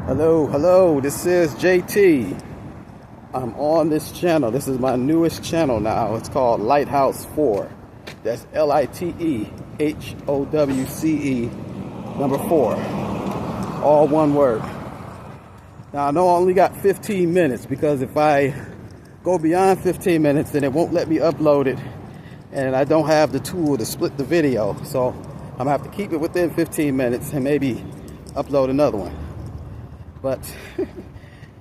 Hello, this is Jae Ti. I'm on this channel. This is my newest channel now. It's called Lighthouse 4. That's LITEHOWCE number 4. All one word. Now I know I only got 15 minutes because if I go beyond 15 minutes then it won't let me upload it, and I don't have the tool to split the video. So I'm gonna have to keep it within 15 minutes and maybe upload another one. But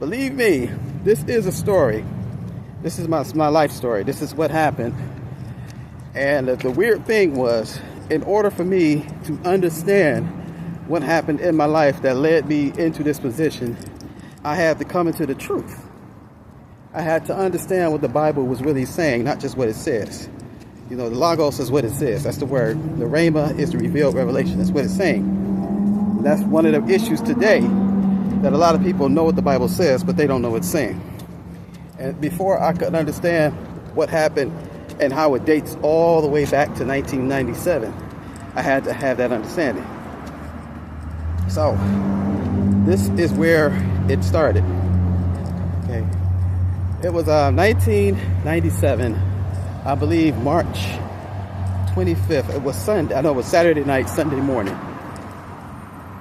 believe me, this is a story. This is my life story. This is what happened. And the weird thing was, in order for me to understand what happened in my life that led me into this position, I had to come into the truth. I had to understand what the Bible was really saying, not just what it says. You know, the Logos is what it says. That's the word. The Rhema is the revealed revelation. That's what it's saying. And that's one of the issues today, that a lot of people know what the Bible says, but they don't know what it's saying. And before I could understand what happened and how it dates all the way back to 1997, I had to have that understanding. So, this is where it started. Okay. It was 1997, I believe March 25th. It was Sunday. I know it was Saturday night, Sunday morning.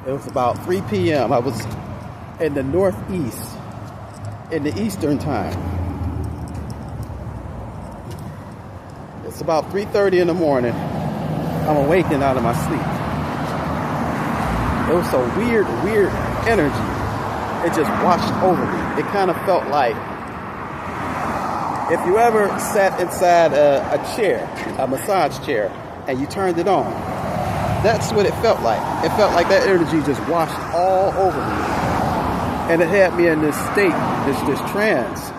It was about 3 p.m. I was in the Northeast, in the Eastern time. It's about 3:30 in the morning. I'm awakened out of my sleep. It was a weird energy. It just washed over me. It kind of felt like if you ever sat inside a chair, a massage chair, and you turned it on. That's what it felt like. It felt like that energy just washed all over me. And it had me in this state, this trance,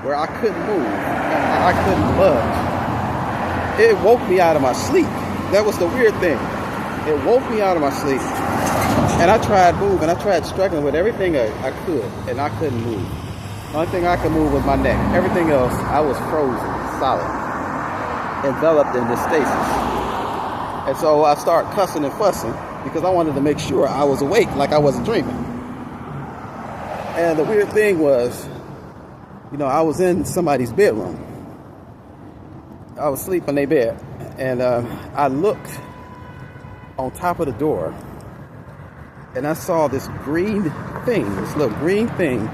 where I couldn't move, and I couldn't budge. It woke me out of my sleep. That was the weird thing. It woke me out of my sleep, and I tried moving. I tried struggling with everything I could, and I couldn't move. The only thing I could move was my neck. Everything else, I was frozen, solid, enveloped in this stasis. And so I started cussing and fussing because I wanted to make sure I was awake, like I wasn't dreaming. And the weird thing was, you know, I was in somebody's bedroom. I was asleep in their bed. And I looked on top of the door. And I saw this green thing, this little green thing.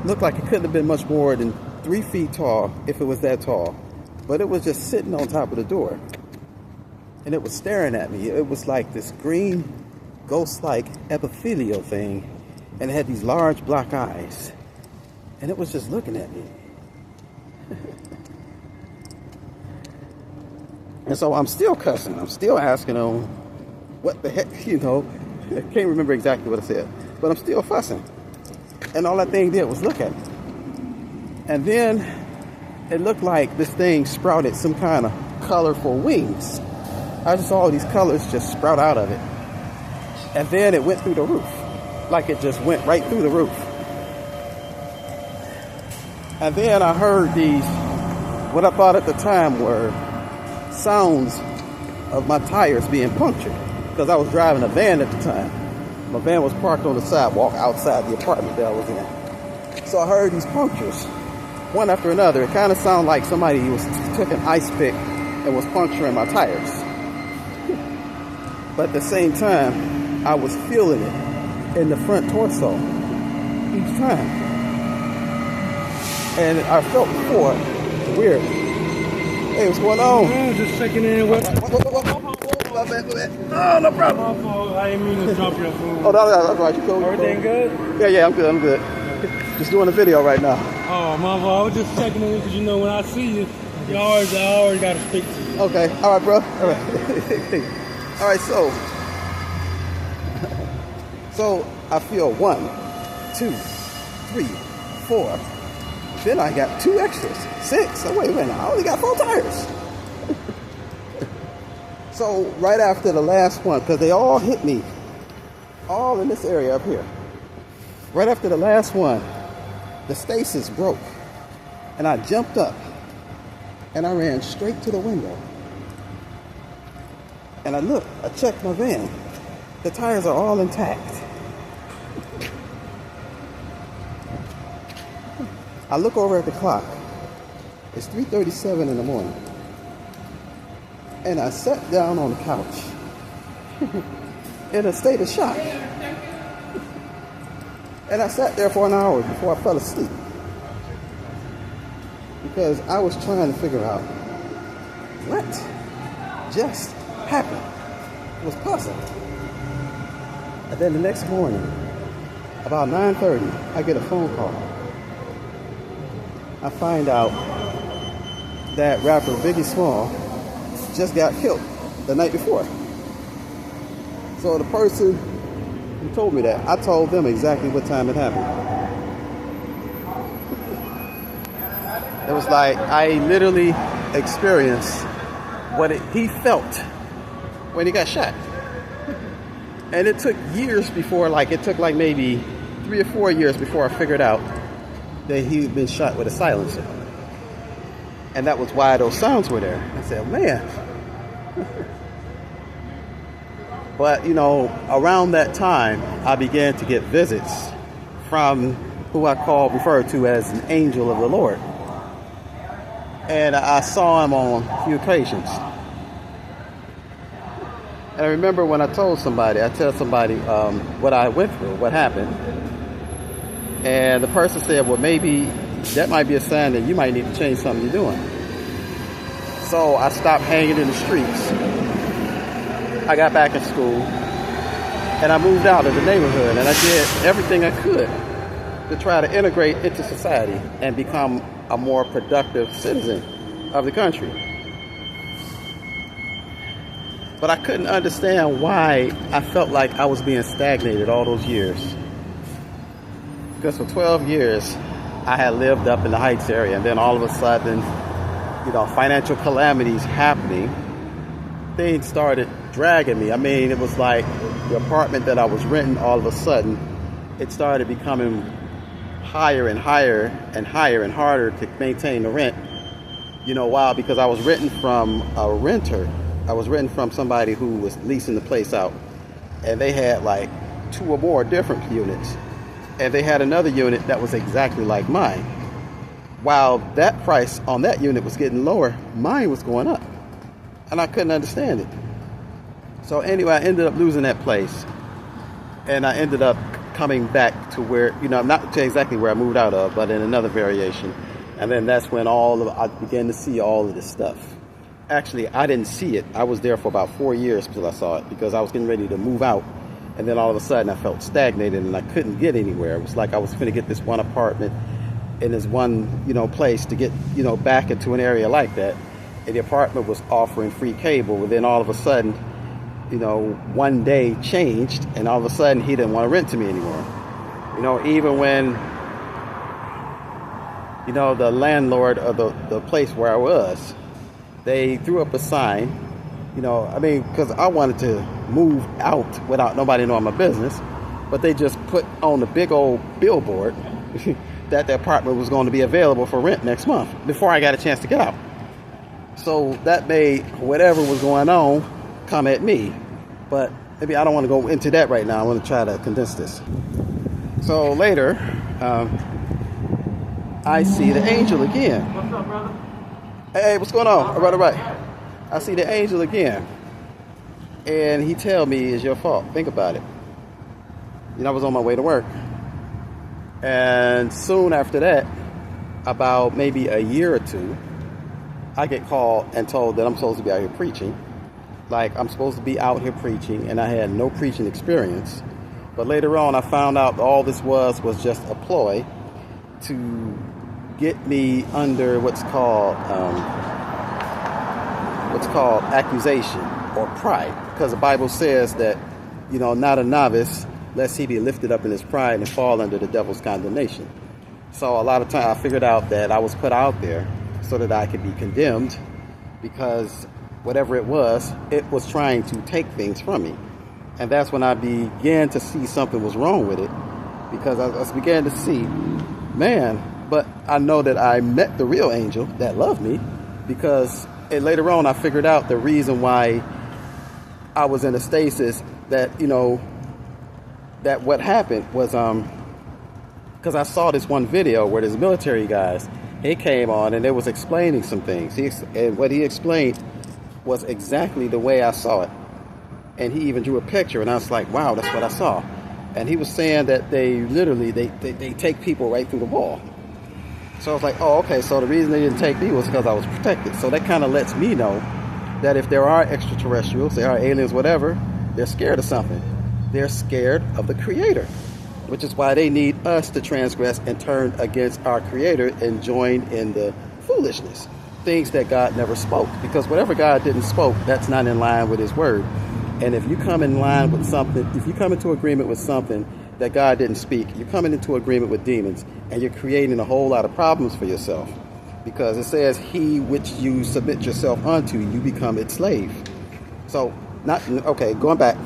Looked like it couldn't have been much more than 3 feet tall, if it was that tall. But it was just sitting on top of the door. And it was staring at me. It was like this green, ghost-like epithelial thing. And it had these large black eyes. And it was just looking at me. And so I'm still cussing. I'm still asking them, what the heck, you know. I can't remember exactly what I said. But I'm still fussing. And all that thing did was look at me. And then it looked like this thing sprouted some kind of colorful wings. I just saw all these colors just sprout out of it. And then it went through the roof. Like it just went right through the roof. And then I heard these, what I thought at the time were sounds of my tires being punctured. Because I was driving a van at the time. My van was parked on the sidewalk outside the apartment that I was in. So I heard these punctures, one after another. It kind of sounded like somebody took an ice pick and was puncturing my tires. But at the same time, I was feeling it in the front torso each time. And I felt before, weird. Hey, what's going on? Just checking in with. Oh, no problem. I didn't mean to drop your phone. Oh, no, that's right. You cool? Everything good? Yeah, I'm good. Just doing a video right now. Oh, my fault. I was just checking in because, you know, when I see you, I always got to speak to you. Okay. All right, bro. All right. All right, so I feel 1, 2, 3, 4. Then I got 2 extras. 6. Oh, wait a minute. I only got 4 tires. So right after the last one, because they all hit me, all in this area up here. Right after the last one, the stasis broke. And I jumped up and I ran straight to the window. And I checked my van. The tires are all intact. I look over at the clock. It's 3:37 in the morning. And I sat down on the couch in a state of shock. And I sat there for an hour before I fell asleep. Because I was trying to figure out what just happened. It was puzzled. And then the next morning, about 9:30, I get a phone call. I find out that rapper Biggie Small just got killed the night before. So the person who told me that, I told them exactly what time it happened. It was like I literally experienced what he felt when he got shot. And it took years before, it took maybe 3 or 4 years before I figured out that he'd been shot with a silencer. And that was why those sounds were there. I said, man. But, around that time, I began to get visits from who I referred to as an angel of the Lord. And I saw him on a few occasions. And I remember when I tell somebody what I went through, what happened. And the person said, well, maybe that might be a sign that you might need to change something you're doing. So I stopped hanging in the streets. I got back in school. And I moved out of the neighborhood. And I did everything I could to try to integrate into society and become a more productive citizen of the country. But I couldn't understand why I felt like I was being stagnated all those years. Because for 12 years, I had lived up in the Heights area, and then all of a sudden, financial calamities happening, things started dragging me. I mean, it was like the apartment that I was renting, all of a sudden, it started becoming higher and higher and higher and harder to maintain the rent. Why? Because I was renting from a renter. I was renting from somebody who was leasing the place out. And they had 2 or more different units. And they had another unit that was exactly like mine. While that price on that unit was getting lower, mine was going up. And I couldn't understand it. So anyway, I ended up losing that place. And I ended up coming back to where, not to exactly where I moved out of, but in another variation. And then that's when I began to see all of this stuff. Actually, I didn't see it. I was there for about 4 years until I saw it, because I was getting ready to move out. And then all of a sudden I felt stagnated and I couldn't get anywhere. It was like I was going to get this one apartment in this one, place to get, back into an area like that. And the apartment was offering free cable. And then all of a sudden, one day changed, and all of a sudden he didn't want to rent to me anymore. Even when, the landlord of the place where I was, they threw up a sign, because I wanted to move out without nobody knowing my business, but they just put on the big old billboard that the apartment was going to be available for rent next month before I got a chance to get out. So that made whatever was going on come at me. But maybe I don't want to go into that right now. I want to try to condense this. So later, I see the angel again. What's up, brother? Hey, what's going on? All right. I see the angel again. And he tell me, it's your fault. Think about it. I was on my way to work. And soon after that, about maybe a year or two, I get called and told that I'm supposed to be out here preaching. I'm supposed to be out here preaching, and I had no preaching experience. But later on, I found out all this was just a ploy to get me under what's called accusation or pride. Because the Bible says that, not a novice, lest he be lifted up in his pride and fall under the devil's condemnation. So a lot of time I figured out that I was put out there so that I could be condemned, because whatever it was trying to take things from me. And that's when I began to see something was wrong with it, because I began to see, man, but I know that I met the real angel that loved me, because later on I figured out the reason why I was in a stasis, that, that what happened was, because I saw this one video where this military guys, he came on and they was explaining some things. And what he explained was exactly the way I saw it. And he even drew a picture, and I was like, wow, that's what I saw. And he was saying that they literally, they take people right through the wall. So I was like, oh, okay, so the reason they didn't take me was because I was protected. So that kind of lets me know that if there are extraterrestrials, there are aliens, whatever, they're scared of something. They're scared of the Creator, which is why they need us to transgress and turn against our Creator and join in the foolishness, things that God never spoke. Because whatever God didn't spoke, that's not in line with His Word. And if you come in line with something, if you come into agreement with something that God didn't speak, you're coming into agreement with demons, and you're creating a whole lot of problems for yourself. Because it says, he which you submit yourself unto, you become its slave. So, going back.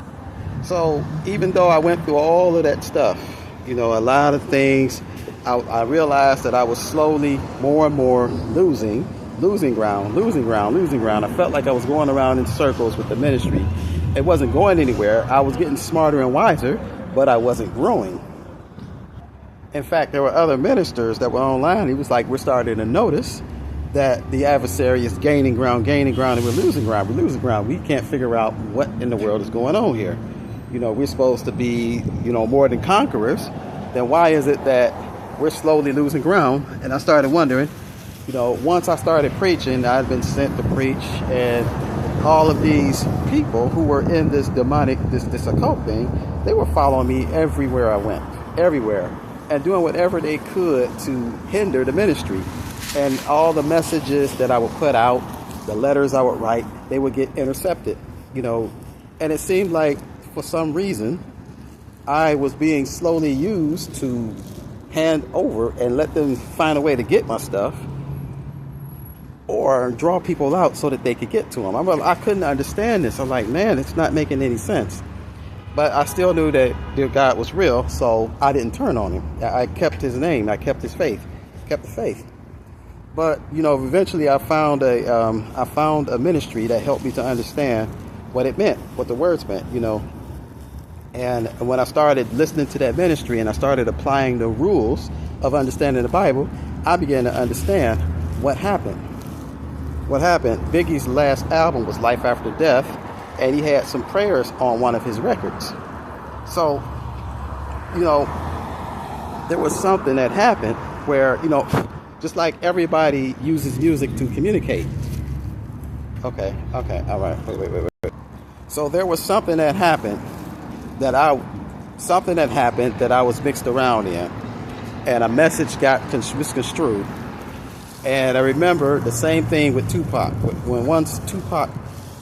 So, even though I went through all of that stuff, a lot of things, I realized that I was slowly, more and more losing ground. I felt like I was going around in circles with the ministry. It wasn't going anywhere. I was getting smarter and wiser, but I wasn't growing. In fact, there were other ministers that were online. He was like, we're starting to notice that the adversary is gaining ground, and we're losing ground. We can't figure out what in the world is going on here. We're supposed to be, more than conquerors. Then why is it that we're slowly losing ground? And I started wondering, once I started preaching, I'd been sent to preach, and all of these people who were in this demonic, this occult thing, they were following me everywhere I went, everywhere, and doing whatever they could to hinder the ministry. And all the messages that I would put out, the letters I would write, they would get intercepted, and it seemed like for some reason I was being slowly used to hand over and let them find a way to get my stuff, or draw people out so that they could get to them. I couldn't understand this. I'm like, man, it's not making any sense. But I still knew that their God was real, so I didn't turn on him. I kept his name. I kept his faith. Kept the faith. But eventually I found a ministry that helped me to understand what it meant, what the words meant. And when I started listening to that ministry and I started applying the rules of understanding the Bible, I began to understand what happened. Biggie's last album was Life After Death, and he had some prayers on one of his records. So, there was something that happened where, just like everybody uses music to communicate. Okay, all right, wait. So there was something that happened that I was mixed around in, and a message got misconstrued. And I remember the same thing with Tupac. Once Tupac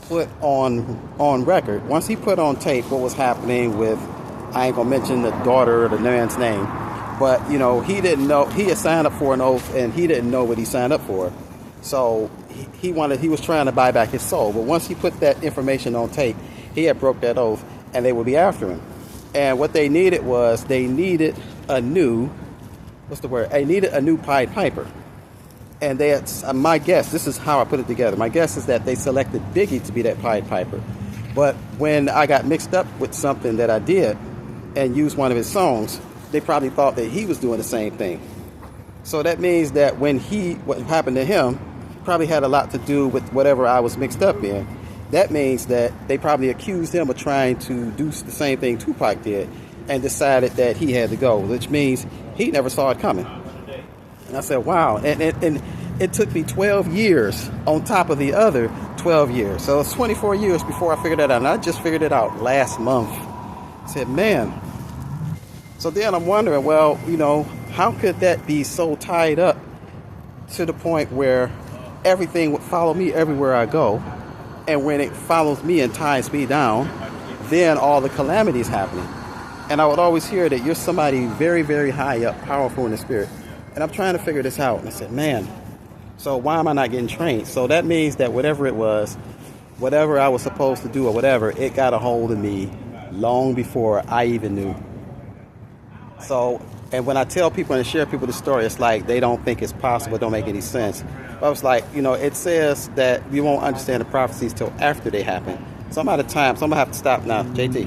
put on record, once he put on tape what was happening with, I ain't gonna mention the daughter or the man's name, but he didn't know, he had signed up for an oath and he didn't know what he signed up for. So he was trying to buy back his soul. But once he put that information on tape, he had broke that oath and they would be after him. And what they needed was, a new Pied Piper. And my guess, this is how I put it together. My guess is that they selected Biggie to be that Pied Piper. But when I got mixed up with something that I did and used one of his songs, they probably thought that he was doing the same thing. So that means that what happened to him probably had a lot to do with whatever I was mixed up in. That means that they probably accused him of trying to do the same thing Tupac did and decided that he had to go, which means he never saw it coming. And I said, wow. And it took me 12 years on top of the other 12 years. So it's 24 years before I figured that out. And I just figured it out last month. I said, man. So then I'm wondering, well, how could that be so tied up to the point where everything would follow me everywhere I go? And when it follows me and ties me down, then all the calamities happening. And I would always hear that you're somebody very, very high up, powerful in the spirit. And I'm trying to figure this out. And I said, man, so why am I not getting trained? So that means that whatever it was, whatever I was supposed to do or whatever, it got a hold of me long before I even knew. So, and when I tell people and share people the story, it's like they don't think it's possible, it don't make any sense. But I was like, it says that we won't understand the prophecies till after they happen. So I'm out of time, so I'm going to have to stop now. Jae Ti.